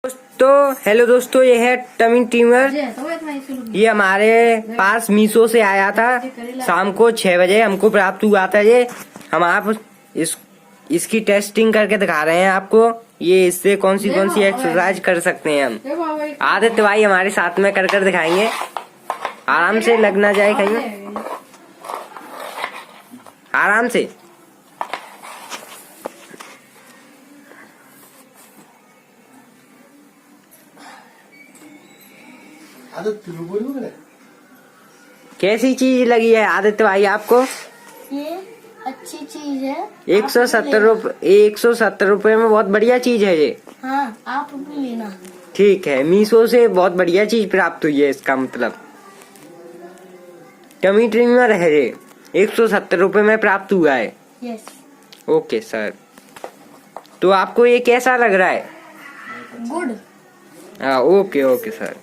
दोस्तों हेलो दोस्तों, ये है टमी ट्रिमर। ये हमारे पास मीशो से आया था। शाम को 6 बजे हमको प्राप्त हुआ था। ये हम आप इसकी टेस्टिंग करके दिखा रहे हैं आपको। ये इससे कौन सी एक्सरसाइज कर सकते हैं हम। आदित्य भाई हमारे साथ में कर दिखाएंगे। आराम से लगना जाए कहीं, आराम से। कैसी चीज लगी है आदित्य भाई आपको? ये अच्छी चीज है। 170 रुपए में बहुत बढ़िया चीज है ये। हाँ, आप भी लेना। ठीक है, मीशो से बहुत बढ़िया चीज प्राप्त हुई है। इसका मतलब टमी ट्रिमर है ये, 170 रुपए में प्राप्त हुआ है। यस। ओके सर, तो आपको ये कैसा लग रहा है? गुड। हाँ, ओके सर।